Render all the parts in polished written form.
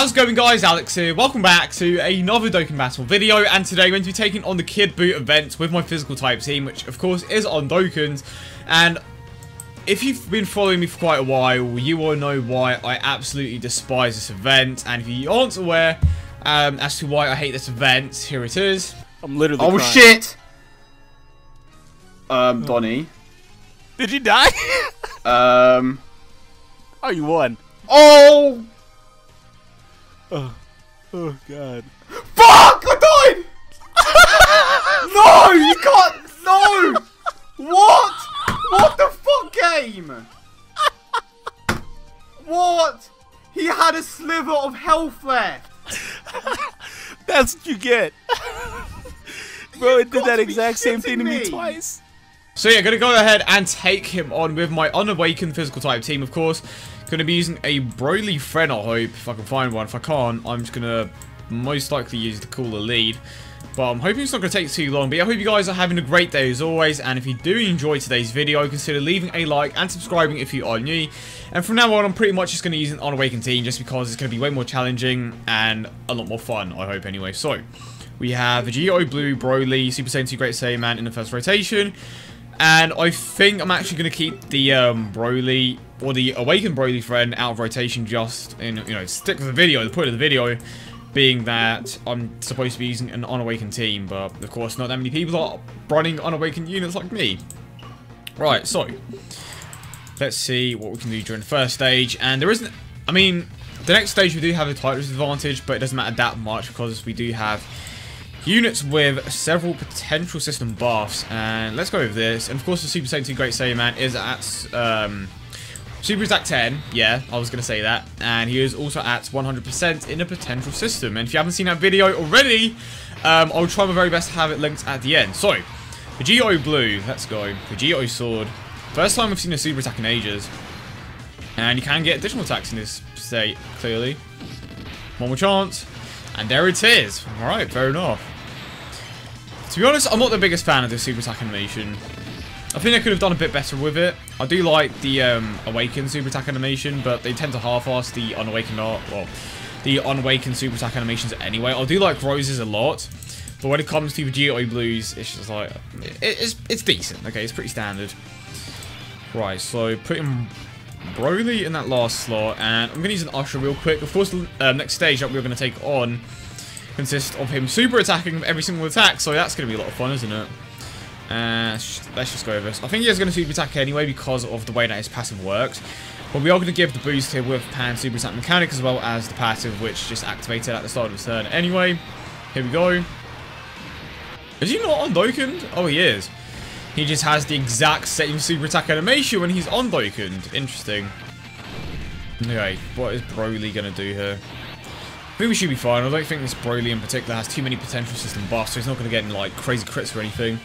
How's it going, guys? Alex here. Welcome back to another Dokkan Battle video, and today I'm going to be taking on the Kid Buu Event with my physical type team, which of course is on Dokkans. And if you've been following me for quite a while, you will know why I absolutely despise this event. And if you aren't aware as to why I hate this event, here it is. I'm literally crying. Shit! Donnie. Did you die? Oh, you won. Oh! Oh god. Fuck! I died! No! You can't! No! What? What the fuck game? What? He had a sliver of health left. That's what you get. Bro, it did that exact same thing to me twice. So yeah, gonna go ahead and take him on with my unawakened physical type team, of course. Gonna be using a Broly friend, I hope, if I can find one. If I can't, I'm just gonna most likely use the cooler lead. But I'm hoping it's not gonna take too long. But yeah, I hope you guys are having a great day as always. And if you do enjoy today's video, consider leaving a like and subscribing if you are new. And from now on, I'm pretty much just gonna use an unawakened team just because it's gonna be way more challenging and a lot more fun, I hope anyway. So, we have Vegito Blue, Broly, Super Saiyan 2 Great Saiyaman in the first rotation. And I think I'm actually going to keep the Broly, or the Awakened Broly friend out of rotation just in, you know, stick with the video. The point of the video being that I'm supposed to be using an unawakened team, but of course not that many people are running unawakened units like me. Right, so let's see what we can do during the first stage. And there isn't, I mean, the next stage we do have a type disadvantage, but it doesn't matter that much because we do have units with several potential system buffs, and let's go with this. And of course the Super Saiyan 2 Great Saiyaman is at Super Attack 10, yeah, I was going to say that, and he is also at 100% in a potential system. And if you haven't seen that video already, I'll try my very best to have it linked at the end. So, Vegito Blue, let's go. Vegito Sword, first time we've seen a Super Attack in ages, and you can get additional attacks in this state, clearly. One more chance, and there it is. Alright, fair enough. To be honest, I'm not the biggest fan of this Super Attack animation. I think I could have done a bit better with it. I do like the Awakened Super Attack animation, but they tend to half-ass the Unawakened the Unawakened Super Attack animations anyway. I do like Rose's a lot, but when it comes to Vegito Blues, it's just like, it's decent, okay, it's pretty standard. Right, so putting Broly in that last slot, and I'm going to use an Usher real quick. Of course, the next stage that we're going to take on consists of him super attacking every single attack, so that's going to be a lot of fun, isn't it? Let's just go over this. I think he is going to super attack anyway because of the way that his passive works, but we are going to give the boost here with Pan super attack mechanic as well as the passive, which just activated at the start of his turn anyway. Here we go. Is he not on Dokkan? Oh, he is. He just has the exact same super attack animation when he's on Dokkan. Interesting. Okay, what is Broly going to do here? I think we should be fine. I don't think this Broly in particular has too many potential system buffs, so he's not going to get any, like, crazy crits or anything.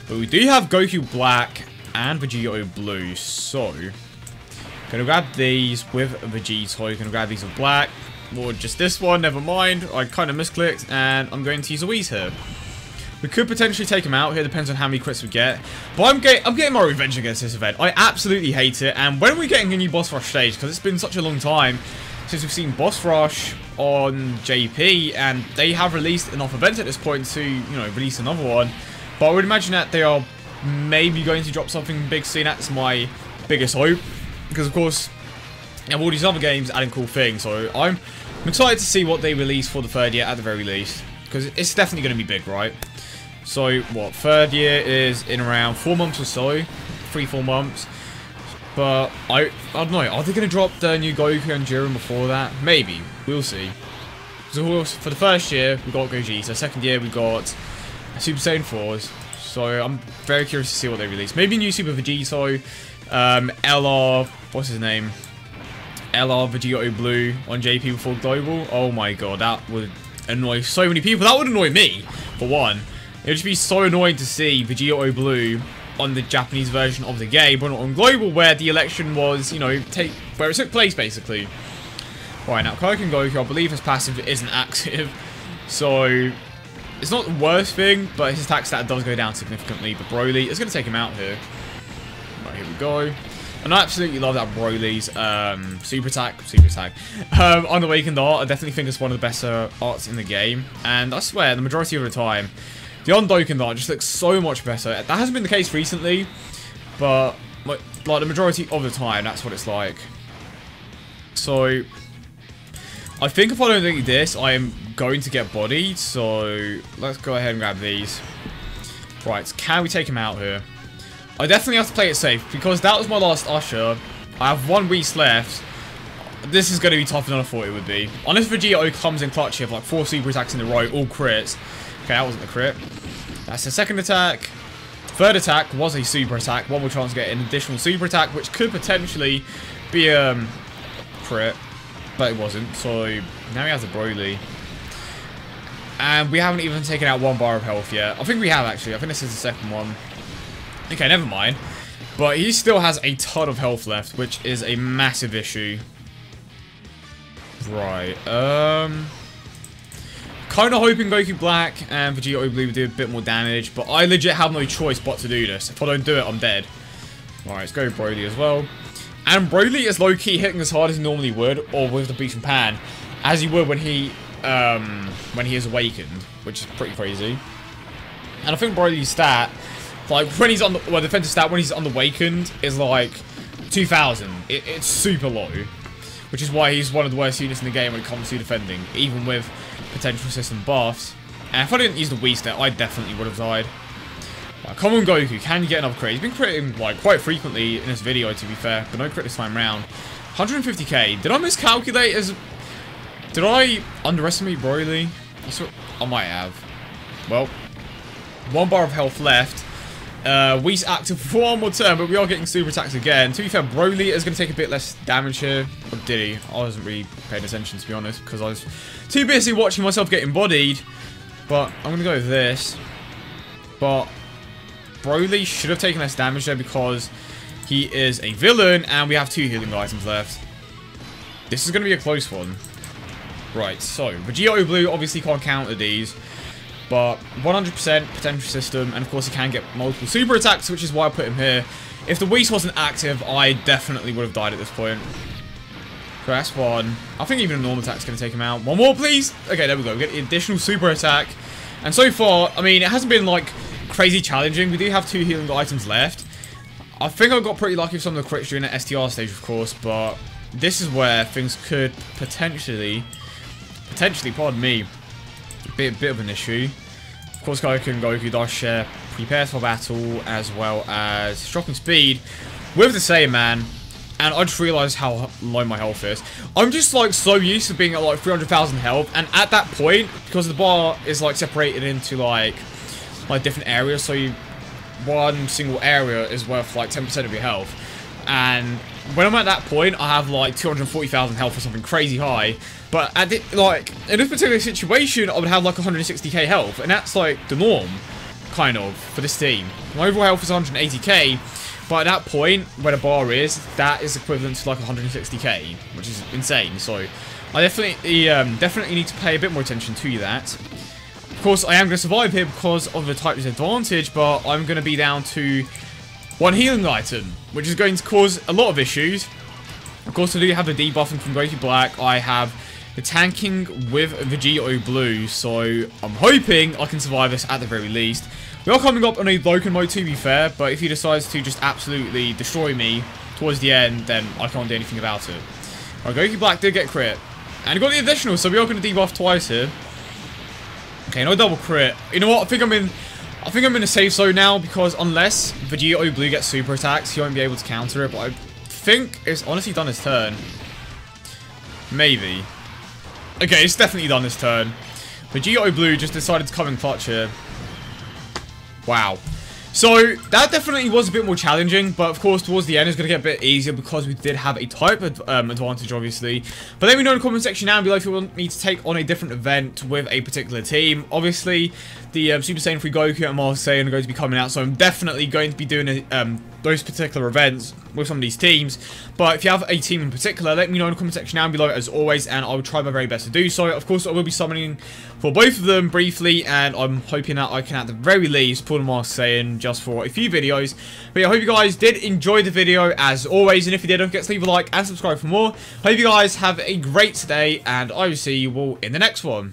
But we do have Goku Black and Vegito Blue, so gonna grab these with Vegito, gonna grab these with Black, or just this one, never mind. I kind of misclicked, and I'm going to use a Whis here. We could potentially take him out here, depends on how many crits we get. But I'm getting my revenge against this event. I absolutely hate it, and when are we getting a new Boss Rush stage? Because it's been such a long time since we've seen Boss Rush on JP, and they have released enough events at this point to, you know, release another one. But I would imagine that they are maybe going to drop something big soon. That's my biggest hope, because of course, you have all these other games adding cool things. So I'm excited to see what they release for the third year at the very least, because it's definitely going to be big, right? So what, third year is in around 4 months or so, 3-4 months. But I don't know. Are they going to drop the new Goku and Jiren before that? Maybe. We'll see. So for the first year, we got Gogeta. Second year, we got Super Saiyan 4s. So I'm very curious to see what they release. Maybe new Super Vegito, LR, what's his name? LR Vegito Blue on JP before Global. Oh my god, that would annoy so many people. That would annoy me, for one. It would just be so annoying to see Vegito Blue on the Japanese version of the game, but not on Global, where the election was, you know, where it took place, basically. Right, now, Kaioken Goku, I believe his passive isn't active, so it's not the worst thing, but his attack stat does go down significantly. But Broly is going to take him out here. Right, here we go. And I absolutely love that Broly's super attack, Unawakened art. I definitely think it's one of the best arts in the game. And I swear, the majority of the time, the Dokkan art just looks so much better. That hasn't been the case recently, but like the majority of the time, that's what it's like. So, I think if I don't do this, I am going to get bodied. So, let's go ahead and grab these. Right, can we take him out here? I definitely have to play it safe, because that was my last Usher. I have 1 Whis left. This is going to be tougher than I thought it would be. Unless Vegeta comes in clutch here, like 4 super attacks in a row, all crits. Okay, that wasn't a crit. That's the second attack. Third attack was a super attack. One more chance to get an additional super attack, which could potentially be a crit. But it wasn't. So, now he has a Broly. And we haven't even taken out 1 bar of health yet. I think we have, actually. I think this is the second one. Okay, never mind. But he still has a ton of health left, which is a massive issue. Right, kind of hoping Goku Black and Vegeta Blue would do a bit more damage, but I legit have no choice but to do this. If I don't do it, I'm dead. Alright, let's go Broly as well. And Broly is low-key hitting as hard as he normally would, or with the Beast and Pan, as he would when he is awakened, which is pretty crazy. And I think Broly's stat, like when he's on the defensive stat when he's unawakened, is like 2000. It's super low, which is why he's one of the worst units in the game when it comes to defending, even with potential system buffs. And if I didn't use the Whis stat, I definitely would have died. Right, come on Goku, can you get another crit? He's been critting like quite frequently in this video, to be fair, but no crit this time round. 150k. Did I miscalculate? Did I underestimate Broly? I might have. Well, 1 bar of health left. Whis active for 1 more turn, but we are getting super attacks again. To be fair, Broly is going to take a bit less damage here. Or did he? I wasn't really paying attention, to be honest, because I was too busy watching myself getting bodied. But I'm going to go with this. But Broly should have taken less damage there because he is a villain, and we have 2 healing items left. This is going to be a close one. Right, so Vegeta Blue obviously can't counter these, but 100% potential system, and of course he can get multiple super attacks, which is why I put him here. If the Whis wasn't active, I definitely would have died at this point. So that's 1. I think even a normal attack's going to take him out. 1 more, please! Okay, there we go. We get the additional super attack. And so far, I mean, it hasn't been, like, crazy challenging. We do have 2 healing items left. I think I got pretty lucky with some of the crits during the STR stage, of course, but this is where things could potentially, pardon me, be a bit of an issue. Of course, Goku does share prepares for battle as well as shocking speed with the Saiyaman, and I just realized how low my health is. I'm just like so used to being at like 300,000 health, and at that point, because the bar is like separated into like different areas, so one single area is worth like 10% of your health. And when I'm at that point, I have like 240,000 health or something crazy high. But at like in this particular situation, I would have like 160k health, and that's like the norm, kind of, for this team. My overall health is 180k, but at that point where the bar is, that is equivalent to like 160k, which is insane. So I definitely need to pay a bit more attention to that. Of course, I am going to survive here because of the type disadvantage, but I'm going to be down to 1 healing item, which is going to cause a lot of issues. Of course, I do have the debuffing from Goku Black. I have the tanking with Vegeta Blue, so I'm hoping I can survive this at the very least. We are coming up on a Dokkan mode, to be fair, but if he decides to just absolutely destroy me towards the end, then I can't do anything about it. Alright, Goku Black did get crit, and he got the additional, so we are going to debuff twice here. Okay, no double crit. You know what? I think I'm in a safe zone now, because unless Vegeta Blue gets super attacks, he won't be able to counter it, but I think it's honestly done his turn. Maybe. Okay, it's definitely done his turn. Vegeta Blue just decided to come in clutch here. Wow. So, that definitely was a bit more challenging, but of course, towards the end, it's going to get a bit easier because we did have a type advantage, obviously. But let me know in the comment section now below if you want me to take on a different event with a particular team. Obviously, the Super Saiyan 3 Goku and Master Saiyan are going to be coming out, so I'm definitely going to be doing those particular events with some of these teams. But if you have a team in particular, let me know in the comment section down below as always, and I will try my very best to do so. Of course, I will be summoning for both of them briefly, and I'm hoping that I can at the very least pull the Master Saiyan just for a few videos. But yeah, I hope you guys did enjoy the video as always, and if you did, don't forget to leave a like and subscribe for more. Hope you guys have a great day, and I will see you all in the next one.